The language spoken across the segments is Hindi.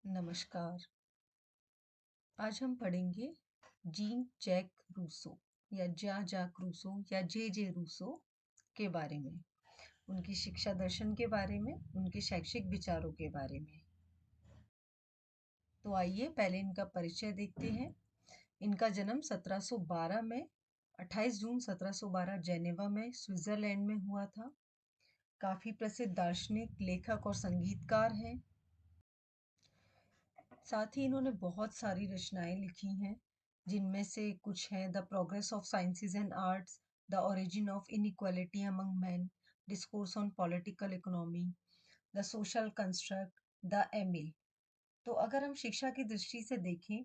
नमस्कार। आज हम पढ़ेंगे जीन जैक रूसो या ज्या जैक रूसो या जे रूसो के बारे में, उनकी शिक्षा दर्शन के बारे में, उनके शैक्षिक विचारों के बारे में। तो आइए पहले इनका परिचय देखते हैं। इनका जन्म 1712 में 28 जून 1712 जेनेवा में स्विट्जरलैंड में हुआ था। काफी प्रसिद्ध दार्शनिक, लेखक और संगीतकार हैं। साथ ही इन्होंने बहुत सारी रचनाएं लिखी हैं, जिनमें से कुछ हैं the progress of sciences and arts, the origin of inequality among man, discourse on political economy, the social construct, the Emile. तो अगर हम शिक्षा की दृष्टि से देखें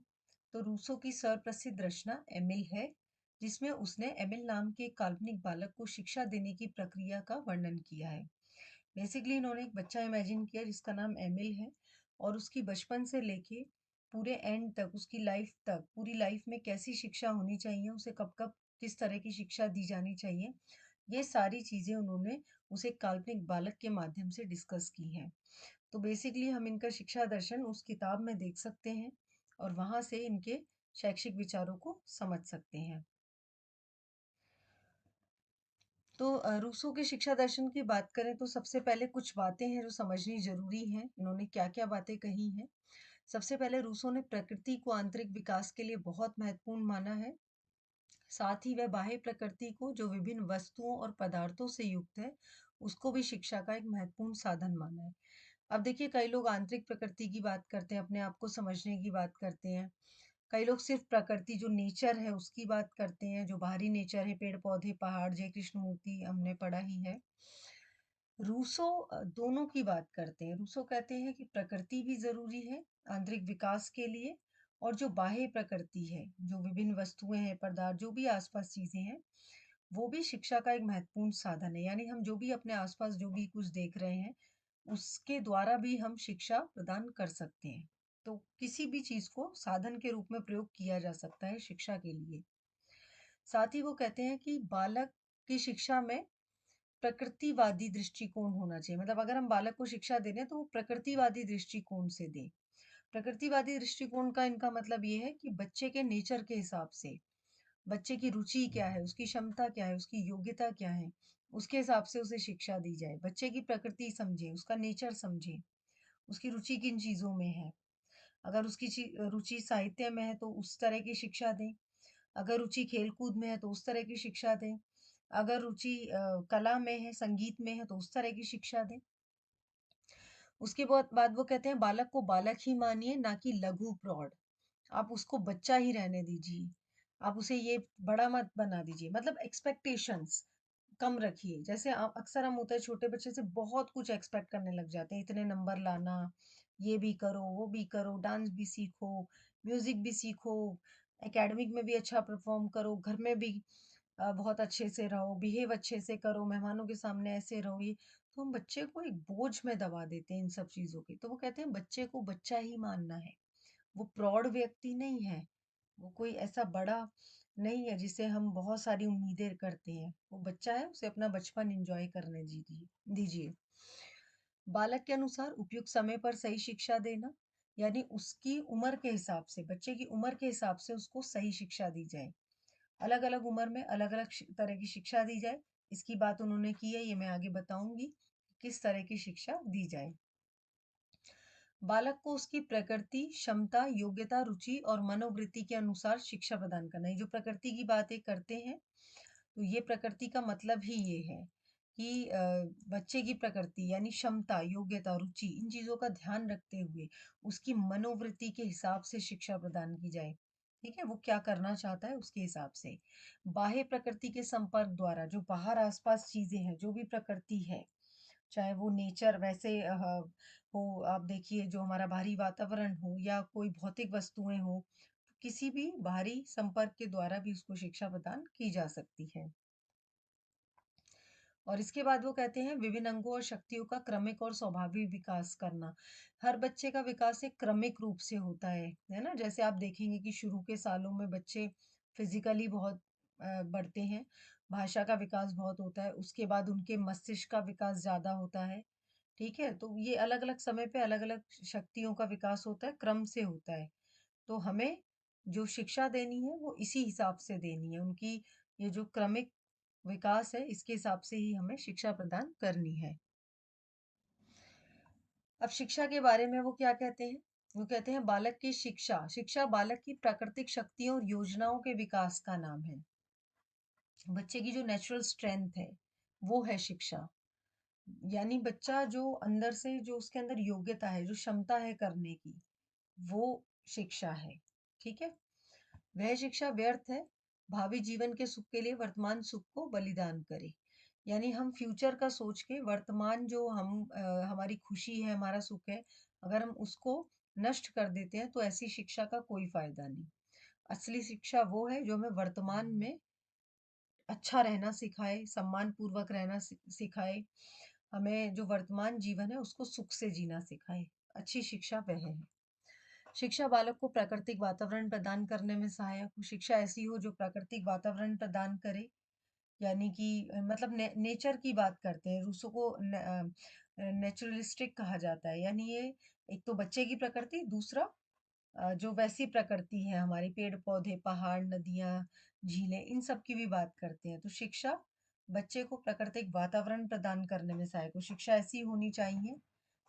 तो रूसो की सर्वप्रसिद्ध रचना एमिल है, जिसमें उसने एमिल नाम के एक काल्पनिक बालक को शिक्षा देने की प्रक्रिया का वर्णन किया है। बेसिकली इन्होंने एक बच्चा इमेजिन किया जिसका नाम एमिल है, और उसकी बचपन से लेके पूरे एंड तक, उसकी लाइफ तक, पूरी लाइफ में कैसी शिक्षा होनी चाहिए, उसे कब कब किस तरह की शिक्षा दी जानी चाहिए, ये सारी चीजें उन्होंने उसे काल्पनिक बालक के माध्यम से डिस्कस की हैं। तो बेसिकली हम इनका शिक्षा दर्शन उस किताब में देख सकते हैं और वहां से इनके शैक्षिक विचारों को समझ सकते हैं। तो रूसो के शिक्षा दर्शन की बात करें तो सबसे पहले कुछ बातें हैं जो समझनी जरूरी हैं। इन्होंने क्या क्या बातें कही हैं। सबसे पहले रूसो ने प्रकृति को आंतरिक विकास के लिए बहुत महत्वपूर्ण माना है। साथ ही वह बाह्य प्रकृति को, जो विभिन्न वस्तुओं और पदार्थों से युक्त है, उसको भी शिक्षा का एक महत्वपूर्ण साधन माना है। अब देखिए, कई लोग आंतरिक प्रकृति की बात करते हैं, अपने आप को समझने की बात करते हैं। कई लोग सिर्फ प्रकृति, जो नेचर है, उसकी बात करते हैं, जो बाहरी नेचर है, पेड़ पौधे पहाड़, जय कृष्ण मूर्ति हमने पढ़ा ही है। रूसो दोनों की बात करते हैं। रूसो कहते हैं कि प्रकृति भी जरूरी है आंतरिक विकास के लिए, और जो बाह्य प्रकृति है, जो विभिन्न वस्तुएं हैं, पदार्थ, जो भी आसपास चीजें हैं, वो भी शिक्षा का एक महत्वपूर्ण साधन है। यानी हम जो भी अपने आसपास जो भी कुछ देख रहे हैं, उसके द्वारा भी हम शिक्षा प्रदान कर सकते हैं। तो किसी भी चीज को साधन के रूप में प्रयोग किया जा सकता है शिक्षा के लिए। साथ ही वो कहते हैं कि बालक की शिक्षा में प्रकृतिवादी दृष्टिकोण होना चाहिए। मतलब अगर हम बालक को शिक्षा दे रहे हैं तो वो प्रकृतिवादी दृष्टिकोण से दें। प्रकृतिवादी दृष्टिकोण का इनका मतलब ये है कि बच्चे के नेचर के हिसाब से, बच्चे की रुचि क्या है, उसकी क्षमता क्या है, उसकी योग्यता क्या है, उसके हिसाब से उसे शिक्षा दी जाए। बच्चे की प्रकृति समझे, उसका नेचर समझे, उसकी रुचि किन चीजों में है। अगर उसकी रुचि साहित्य में है तो उस तरह की शिक्षा दें। अगर रुचि खेलकूद में है तो उस तरह की शिक्षा दें। अगर रुचि कला में है, संगीत में है, तो उस तरह की शिक्षा दें। उसके बाद वो कहते हैं बालक को बालक ही मानिए, ना कि लघु प्रौढ़। आप उसको बच्चा ही रहने दीजिए। आप उसे ये बड़ा मत बना दीजिए। मतलब एक्सपेक्टेशंस कम रखिए। जैसे अक्सर हम होता है, छोटे बच्चे से बहुत कुछ एक्सपेक्ट करने लग जाते हैं, इतने नंबर लाना, ये भी करो, वो भी करो, डांस भी सीखो, म्यूजिक भी सीखो, एकेडमिक में भी अच्छा परफॉर्म करो, घर में भी बहुत अच्छे से रहो, बिहेव अच्छे से करो, मेहमानों के सामने ऐसे रहो। ये तो हम बच्चे को एक बोझ में दबा देते हैं इन सब चीजों के। तो वो कहते हैं बच्चे को बच्चा ही मानना है। वो प्रौढ़ व्यक्ति नहीं है, वो कोई ऐसा बड़ा नहीं है जिसे हम बहुत सारी उम्मीदें करते हैं। वो बच्चा है, उसे अपना बचपन एंजॉय करने दीजिए। बालक के अनुसार उपयुक्त समय पर सही शिक्षा देना, यानी उसकी उम्र के हिसाब से, बच्चे की उम्र के हिसाब से उसको सही शिक्षा दी जाए। अलग अलग उम्र में अलग अलग तरह की शिक्षा दी जाए। इसकी बात उन्होंने की है, ये मैं आगे बताऊंगी किस तरह की शिक्षा दी जाए। बालक को उसकी प्रकृति, क्षमता, योग्यता, रुचि और मनोवृत्ति के अनुसार शिक्षा प्रदान करना। ये जो प्रकृति की बातें करते हैं, तो ये प्रकृति का मतलब ही ये है कि बच्चे की प्रकृति यानी क्षमता, योग्यता, रुचि, इन चीजों का ध्यान रखते हुए उसकी मनोवृत्ति के हिसाब से शिक्षा प्रदान की जाए। ठीक है, वो क्या करना चाहता है उसके हिसाब से। बाह्य प्रकृति के संपर्क द्वारा, जो बाहर आसपास चीजें हैं, जो भी प्रकृति है, चाहे वो नेचर वैसे हो, आप देखिए जो हमारा बाहरी वातावरण हो या कोई भौतिक वस्तुएं हो, किसी भी बाहरी संपर्क के द्वारा भी उसको शिक्षा प्रदान की जा सकती है। और इसके बाद वो कहते हैं विभिन्न अंगों और शक्तियों का क्रमिक और स्वाभाविक विकास करना। हर बच्चे का विकास एक क्रमिक रूप से होता है ना। जैसे आप देखेंगे कि शुरू के सालों में बच्चे फिजिकली बहुत बढ़ते हैं, भाषा का विकास बहुत होता है, उसके बाद उनके मस्तिष्क का विकास ज्यादा होता है। ठीक है? तो ये अलग-अलग समय पे अलग-अलग शक्तियों का विकास होता है, क्रम से होता है। तो हमें जो शिक्षा देनी है वो इसी हिसाब से देनी है। उनकी ये जो क्रमिक विकास है इसके हिसाब से ही हमें शिक्षा प्रदान करनी है। अब शिक्षा के बारे में वो क्या कहते हैं? वो कहते हैं बालक की शिक्षा, शिक्षा बालक की प्राकृतिक शक्तियों और योजनाओं के विकास का नाम है। बच्चे की जो नेचुरल स्ट्रेंथ है, वो है शिक्षा। यानी बच्चा जो अंदर से जो उसके अंदर योग्यता है, जो क्षमता है करने की, वो शिक्षा है। ठीक है? वह शिक्षा व्यर्थ है, भावी जीवन के सुख के लिए वर्तमान सुख को बलिदान करे। यानी हम फ्यूचर का सोच के वर्तमान जो हमारी खुशी है, हमारा सुख है, अगर हम उसको नष्ट कर देते हैं, तो ऐसी शिक्षा का कोई फ़ायदा नहीं। असली शिक्षा वो है जो हमें वर्तमान में अच्छा रहना सिखाए, सम्मानपूर्वक रहना सिखाए, हमें जो वर्तमान जीवन है उसको सुख से जीना सिखाए। अच्छी शिक्षा वह है। शिक्षा बालक को प्राकृतिक वातावरण प्रदान करने में सहायक हो। शिक्षा ऐसी हो जो प्राकृतिक वातावरण प्रदान करे, यानी कि मतलब नेचर की बात करते हैं। रूसो को नेचुरलिस्टिक कहा जाता है। यानी ये एक तो बच्चे की प्रकृति, दूसरा जो वैसी प्रकृति है हमारी, पेड़-पौधे, पहाड़, नदियाँ, झीलें, इन सब की भी बात करते हैं। तो शिक्षा बच्चे को प्राकृतिक वातावरण प्रदान करने में सहायक हो। शिक्षा ऐसी होनी चाहिए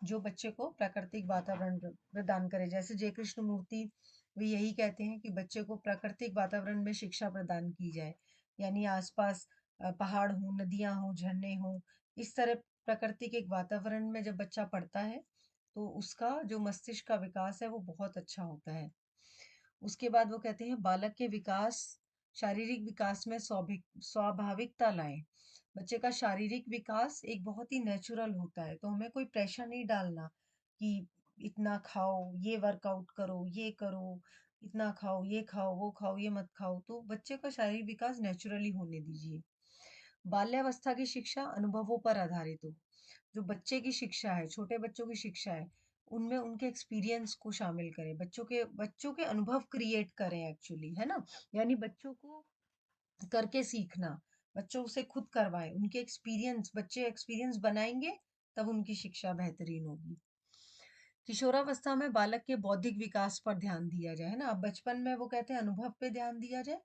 जो बच्चे को प्राकृतिक वातावरण प्रदान करे। जैसे जय कृष्ण मूर्ति भी यही कहते हैं कि बच्चे को प्राकृतिक वातावरण में शिक्षा प्रदान की जाए। यानी आस-पास पहाड़ हों, नदियाँ हों, झरने हों, इस तरह प्राकृतिक एक वातावरण में जब बच्चा पढ़ता है, तो उसका जो मस्तिष्क का विकास है वो बहुत अच्छा होता है। उसके बाद वो कहते हैं बालक के विकास, शारीरिक विकास में स्वाभाविकता लाएँ। बच्चे का शारीरिक विकास एक बहुत ही नेचुरल होता है, तो हमें कोई प्रेशर नहीं डालना कि इतना खाओ, ये वर्कआउट करो, ये करो, इतना खाओ, ये खाओ, वो खाओ, ये मत खाओ। तो बच्चे का शारीरिक विकास नेचुरली होने दीजिए। बाल्यावस्था की शिक्षा अनुभवों पर आधारित हो। जो बच्चे की शिक्षा है, छोटे बच्चों की शिक्षा है, उनमें उनके एक्सपीरियंस को शामिल करें। बच्चों के अनुभव क्रिएट करें एक्चुअली, है ना? यानी बच्चों को करके सीखना, बच्चों से खुद करवाएँ, उनके एक्सपीरियंस बच्चे एक्सपीरियंस बनाएँगे, तब उनकी शिक्षा बेहतरीन होगी। किशोरावस्था में बालक के बौद्धिक विकास पर ध्यान दिया जाए, है ना? अब बचपन में वो कहते हैं अनुभव पे ध्यान दिया जाए,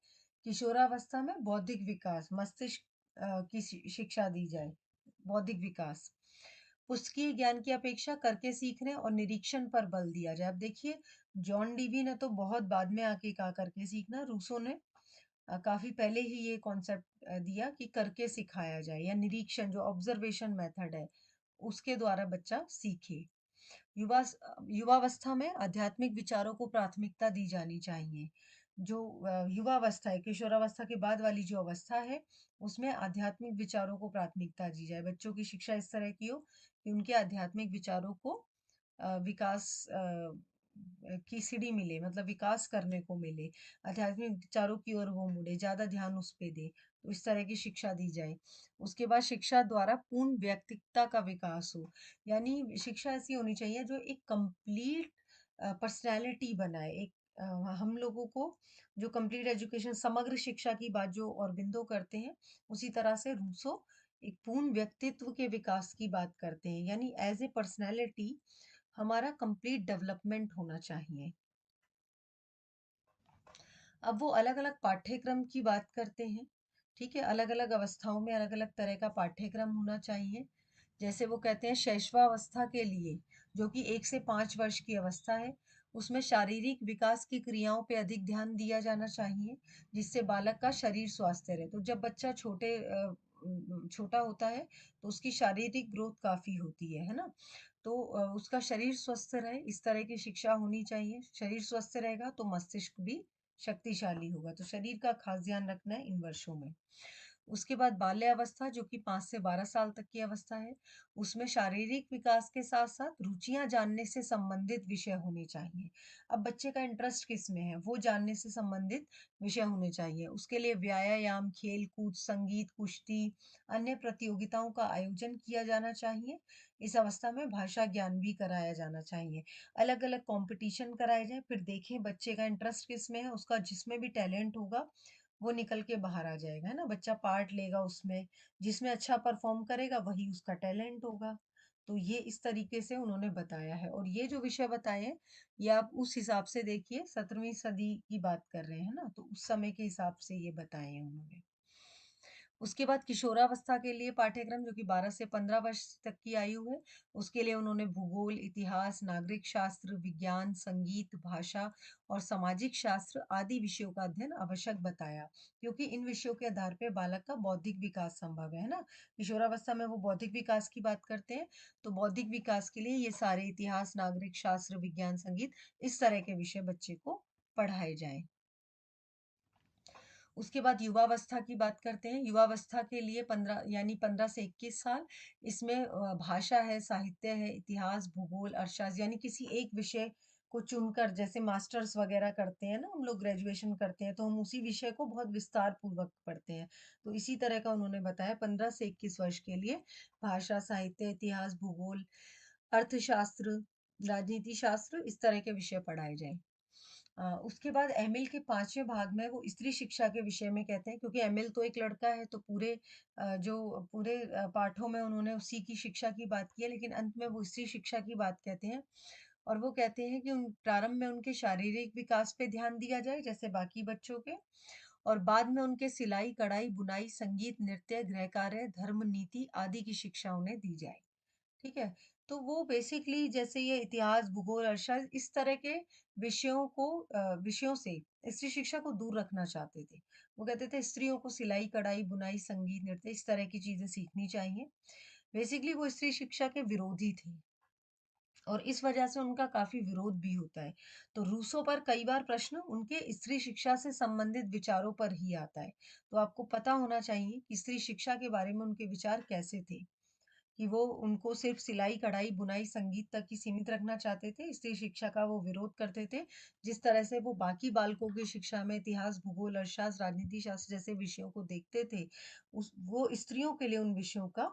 किशोरावस्था में बौद्धिक विकास, मस्तिष्क की शिक्षा दी जाए, बौद्धिक विकास। पुस्तकीय ज्ञान की अपेक्षा करके सीखने और निरीक्षण पर बल दिया जाए। अब देखिए, जॉन डीवी ने तो बहुत बाद में आके कहा करके सीखना, रूसो ने काफ़ी पहले ही ये कॉन्सेप्ट दिया कि करके सिखाया जाए या निरीक्षण जो ऑब्जर्वेशन मेथड है, उसके द्वारा बच्चा सीखे। युवावस्था में आध्यात्मिक विचारों को प्राथमिकता दी जानी चाहिए। जो युवावस्था है, किशोरावस्था के बाद वाली जो अवस्था है, उसमें आध्यात्मिक विचारों को प्राथमिकता दी जाए। बच्चों की शिक्षा इस तरह की हो कि उनके आध्यात्मिक विचारों को विकास की सीढ़ी मिले, मतलब विकास करने को मिले, आध्यात्मिक विचारों की ओर वो मुड़े, ज़्यादा ध्यान उस पे दे, तो इस तरह की शिक्षा दी जाए। उसके बाद शिक्षा द्वारा पूर्ण व्यक्तित्वता का विकास हो, यानी शिक्षा ऐसी होनी चाहिए जो एक कंप्लीट पर्सनैलिटी बनाए, एक अ, हम लोगों को जो कंप्लीट एजुकेशन, समग्र शिक्षा की बात जो ऑरोबिंदो करते हैं, उसी तरह से रूसो एक पूर्ण व्यक्तित्व के विकास की बात करते हैं, यानी एज़ ए पर्सनैलिटी हमारा कंप्लीट डेवलपमेंट होना चाहिए। अब वो अलग-अलग पाठ्यक्रम की बात करते हैं, ठीक है? अलग-अलग अवस्थाओं में अलग-अलग तरह का पाठ्यक्रम होना चाहिए। जैसे वो कहते हैं शैशवावस्था के लिए, जो कि 1 से 5 वर्ष की अवस्था है, उसमें शारीरिक विकास की क्रियाओं पे अधिक ध्यान दिया जाना चाहिए, जिससे बालक का शरीर स्वस्थ रहे। तो जब बच्चा छोटा होता है, तो उसकी शारीरिक ग्रोथ काफ़ी होती है ना? तो उसका शरीर स्वस्थ रहे, इस तरह की शिक्षा होनी चाहिए। शरीर स्वस्थ रहेगा तो मस्तिष्क भी शक्तिशाली होगा। तो शरीर का खास ध्यान रखना है इन वर्षों में। उसके बाद बाल्यावस्था जो कि 5 से 12 साल तक की अवस्था है, उसमें शारीरिक विकास के साथ-साथ रुचियाँ जानने से संबंधित विषय होने चाहिए। अब बच्चे का इंटरेस्ट किसमें है, वो जानने से संबंधित विषय होने चाहिए। उसके लिए व्यायाम, खेल-कूद, संगीत, कुश्ती, अन्य प्रतियोगिताओं का आयोजन किया जाना चाहिए। इस अवस्था में भाषा ज्ञान भी कराया जाना चाहिए। अलग-अलग कॉम्पिटिशन कराए जाएँ, फिर देखें बच्चे का इंटरेस्ट किसमें है, उसका जिसमें भी टैलेंट होगा, वो निकल के बाहर आ जाएगा, है ना? बच्चा पार्ट लेगा उसमें, जिसमें अच्छा परफ़ॉर्म करेगा वही उसका टैलेंट होगा। तो ये इस तरीके से उन्होंने बताया है और ये जो विषय बताए हैं, ये आप उस हिसाब से देखिए 17वीं सदी की बात कर रहे हैं ना, तो उस समय के हिसाब से ये बताए हैं उन्होंने। उसके बाद किशोरावस्था के लिए पाठ्यक्रम जो कि 12 से 15 वर्ष तक की आयु है, उसके लिए उन्होंने भूगोल, इतिहास, नागरिक शास्त्र, विज्ञान, संगीत, भाषा और सामाजिक शास्त्र आदि विषयों का अध्ययन आवश्यक बताया, क्योंकि इन विषयों के आधार पे बालक का बौद्धिक विकास संभव है ना? किशोरावस्था में वो बौद्धिक विकास की बात करते हैं, तो बौद्धिक विकास के लिए ये सारे इतिहास, नागरिक शास्त्र, विज्ञान, संगीत इस तरह के विषय बच्चे को पढ़ाए जाएँ। उसके बाद युवावस्था की बात करते हैं। युवावस्था के लिए 15 यानी 15 से 21 साल इसमें भाषा है, साहित्य है, इतिहास, भूगोल, अर्थशास्त्र यानी किसी एक विषय को चुनकर जैसे मास्टर्स वगैरह करते हैं ना हम लोग ग्रेजुएशन करते हैं तो हम उसी विषय को बहुत विस्तार पूर्वक पढ़ते हैं। तो इसी तरह का उन्होंने बताया 15 से 21 वर्ष के लिए भाषा, साहित्य, इतिहास, भूगोल, अर्थशास्त्र, राजनीति शास्त्र इस तरह के विषय पढ़ाए जाएँ। उसके बाद एमिल के 5वें भाग में वो स्त्री शिक्षा के विषय में कहते हैं क्योंकि एमिल तो एक लड़का है तो पूरे जो पूरे पाठों में उन्होंने उसी की शिक्षा की बात की है लेकिन अंत में वो स्त्री शिक्षा की बात कहते हैं और वो कहते हैं कि उन प्रारंभ में उनके शारीरिक विकास पे ध्यान दिया जाए जैसे बाकी बच्चों के और बाद में उनके सिलाई, कढ़ाई, बुनाई, संगीत, नृत्य, गृह कार्य, धर्म, नीति आदि की शिक्षा उन्हें दी जाए। ठीक है? तो वो बेसिकली जैसे ये इतिहास, भूगोल, अर्थशास्त्र इस तरह के विषयों से स्त्री शिक्षा को दूर रखना चाहते थे। वो कहते थे स्त्रियों को सिलाई, कढ़ाई, बुनाई, संगीत, नृत्य इस तरह की चीज़ें सीखनी चाहिए। बेसिकली वो स्त्री शिक्षा के विरोधी थे और इस वजह से उनका काफ़ी विरोध भी होता है। तो रूसों पर कई बार प्रश्न उनके स्त्री शिक्षा से संबंधित विचारों पर ही आता है। तो आपको पता होना चाहिए कि स्त्री शिक्षा के बारे में उनके विचार कैसे थे। कि वो उनको सिर्फ सिलाई, कढ़ाई, बुनाई, संगीत तक ही सीमित रखना चाहते थे। स्त्री शिक्षा का वो विरोध करते थे। जिस तरह से वो बाकी बालकों की शिक्षा में इतिहास, भूगोल, अर्थशास्त्र, राजनीति शास्त्र जैसे विषयों को देखते थे, उस वो स्त्रियों के लिए उन विषयों का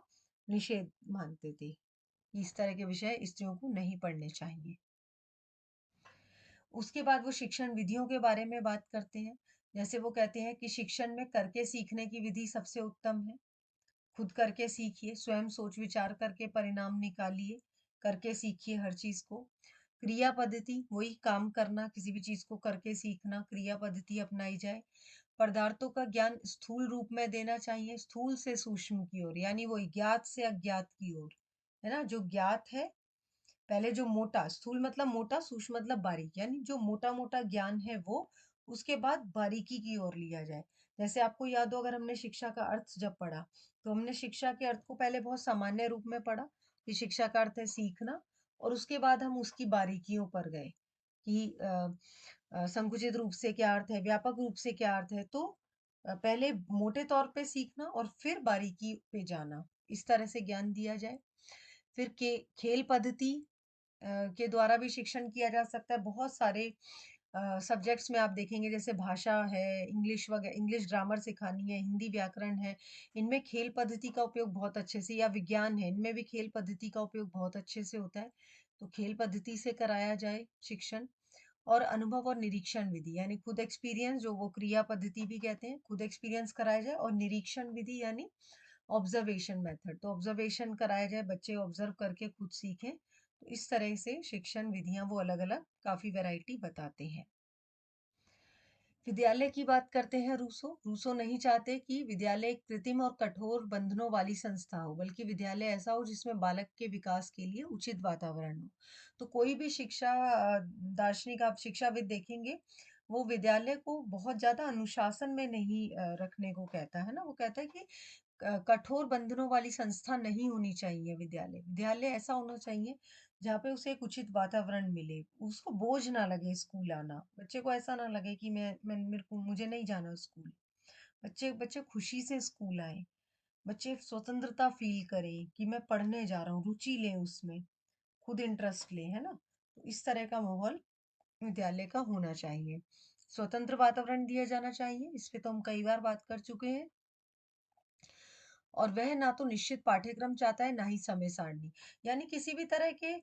निषेध मानते थे। कि इस तरह के विषय स्त्रियों को नहीं पढ़ने चाहिए। उसके बाद वो शिक्षण विधियों के बारे में बात करते हैं। जैसे वो कहते हैं कि शिक्षण में करके सीखने की विधि सबसे उत्तम है। खुद करके सीखिए, स्वयं सोच विचार करके परिणाम निकालिए, करके सीखिए हर चीज़ को। क्रिया पद्धति, वही काम करना, किसी भी चीज़ को करके सीखना, क्रिया पद्धति अपनाई जाए। पदार्थों का ज्ञान स्थूल रूप में देना चाहिए, स्थूल से सूक्ष्म की ओर, यानी वो ज्ञात से अज्ञात की ओर, है ना? जो ज्ञात है पहले जो मोटा स्थूल मतलब मोटा सूक्ष्म मतलब बारीक यानी जो मोटा मोटा ज्ञान है वो उसके बाद बारीकी की ओर लिया जाए जैसे आपको याद हो अगर हमने शिक्षा का अर्थ जब पढ़ा तो हमने शिक्षा के अर्थ को पहले बहुत सामान्य रूप में पढ़ा कि शिक्षा का अर्थ है सीखना और उसके बाद हम उसकी बारीकियों पर गए कि संकुचित रूप से क्या अर्थ है व्यापक रूप से क्या अर्थ है तो पहले मोटे तौर पे सीखना और फिर बारीकी पे जाना इस तरह से ज्ञान दिया जाए फिर के खेल पद्धति के द्वारा भी शिक्षण किया जा सकता है। बहुत सारे सब्जेक्ट्स में आप देखेंगे जैसे भाषा है, इंग्लिश ग्रामर सिखानी है, हिंदी व्याकरण है, इनमें खेल पद्धति का उपयोग बहुत अच्छे से या विज्ञान है, इनमें भी खेल पद्धति का उपयोग बहुत अच्छे से होता है। तो खेल पद्धति से कराया जाए शिक्षण और अनुभव और निरीक्षण विधि यानी खुद एक्सपीरियंस जो वो क्रिया पद्धति भी कहते हैं, खुद एक्सपीरियंस कराया जाए और निरीक्षण विधि यानी ऑब्जर्वेशन मेथड तो ऑब्जर्वेशन कराया जाए बच्चे ऑब्जर्व करके खुद सीखें तो इस तरह से शिक्षण विधियां वो अलग अलग काफी वैरायटी बताते हैं विद्यालय की बात करते हैं रूसो रूसो नहीं चाहते कि विद्यालय एक कृत्रिम और कठोर बंधनों वाली संस्था हो बल्कि विद्यालय ऐसा हो जिसमें बालक के विकास के लिए उचित वातावरण हो तो कोई भी दार्शनिक आप शिक्षाविद देखेंगे वो विद्यालय को बहुत ज्यादा अनुशासन में नहीं रखने को कहता है ना वो कहता है कि कठोर बंधनों वाली संस्था नहीं होनी चाहिए विद्यालय विद्यालय ऐसा होना चाहिए जहाँ पे उसे एक उचित वातावरण मिले उसको बोझ ना लगे स्कूल आना बच्चे को ऐसा ना लगे कि मैं मेरे को मुझे नहीं जाना स्कूल बच्चे बच्चे खुशी से स्कूल आए बच्चे स्वतंत्रता फील करें कि मैं पढ़ने जा रहा हूँ रुचि लें उसमें खुद इंटरेस्ट लें है ना तो इस तरह का माहौल विद्यालय का होना चाहिए स्वतंत्र वातावरण दिया जाना चाहिए इस पे तो हम कई बार बात कर चुके हैं और वह ना तो निश्चित पाठ्यक्रम चाहता है ना ही समय सारणी यानी किसी भी तरह के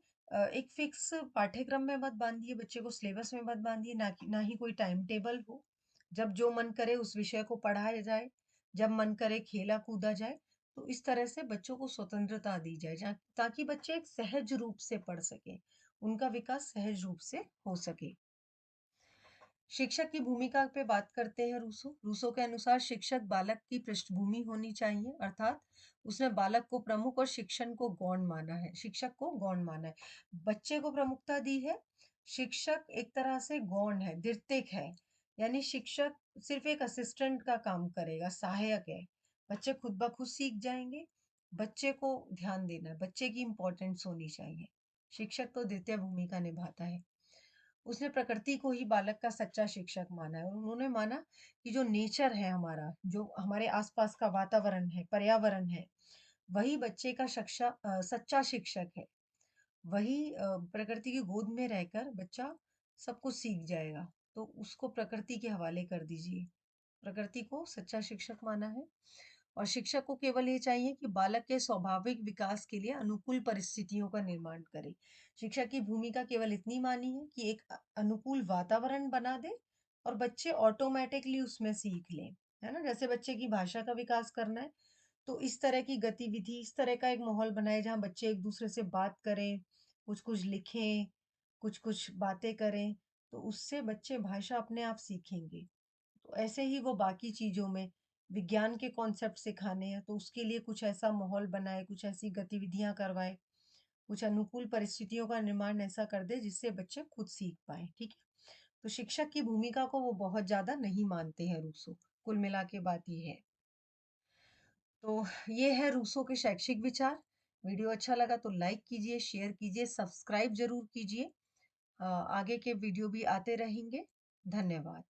एक फिक्स पाठ्यक्रम में मत बांधिए बच्चे को सिलेबस में मत बांधिए ना ही कोई टाइम टेबल हो जब जो मन करे उस विषय को पढ़ाया जाए जब मन करे खेला कूदा जाए तो इस तरह से बच्चों को स्वतंत्रता दी जाए ताकि बच्चे एक सहज रूप से पढ़ सकें, उनका विकास सहज रूप से हो सके। शिक्षक की भूमिका पे बात करते हैं रूसो। रूसो के अनुसार शिक्षक बालक की पृष्ठभूमि होनी चाहिए, अर्थात उसने बालक को प्रमुख और शिक्षण को गौण माना है, शिक्षक को गौण माना है। बच्चे को प्रमुखता दी है, शिक्षक एक तरह से गौण है, द्वितीयक है। यानी शिक्षक सिर्फ एक असिस्टेंट का काम करेगा, सहायक है। बच्चे खुद ब खुद सीख जाएंगे, बच्चे को ध्यान देना है, बच्चे की इम्पोर्टेंस होनी चाहिए। शिक्षक तो द्वितीय भूमिका निभाता है। उसने प्रकृति को ही बालक का सच्चा शिक्षक माना है और उन्होंने माना कि जो नेचर है हमारा, जो हमारे आसपास का वातावरण है, पर्यावरण है, वही बच्चे का सच्चा शिक्षक है। वही प्रकृति की गोद में रहकर बच्चा सब कुछ सीख जाएगा। तो उसको प्रकृति के हवाले कर दीजिए। प्रकृति को सच्चा शिक्षक माना है और शिक्षक को केवल ये चाहिए कि बालक के स्वाभाविक विकास के लिए अनुकूल परिस्थितियों का निर्माण करे। शिक्षक की भूमिका केवल इतनी मानी है कि एक अनुकूल वातावरण बना दे और बच्चे ऑटोमेटिकली उसमें सीख लें। है ना? जैसे बच्चे की भाषा का विकास करना है, तो इस तरह की गतिविधि, इस तरह का एक माहौल बनाए जहाँ बच्चे एक दूसरे से बात करें, कुछ-कुछ लिखें, कुछ-कुछ बातें करें, तो उससे बच्चे भाषा अपने आप सीखेंगे। तो ऐसे ही वो बाकी चीज़ों में विज्ञान के कॉन्सेप्ट सिखाने हैं, तो उसके लिए कुछ ऐसा माहौल बनाए, कुछ ऐसी गतिविधियाँ करवाए, कुछ अनुकूल परिस्थितियों का निर्माण ऐसा कर दे जिससे बच्चे खुद सीख पाएँ, ठीक है? तो शिक्षक की भूमिका को वो बहुत ज़्यादा नहीं मानते हैं रूसो। कुल मिला के बात ये है। तो ये है रूसो के शैक्षिक विचार। वीडियो अच्छा लगा तो लाइक कीजिए, शेयर कीजिए, सब्सक्राइब ज़रूर कीजिए। आगे के वीडियो भी आते रहेंगे। धन्यवाद।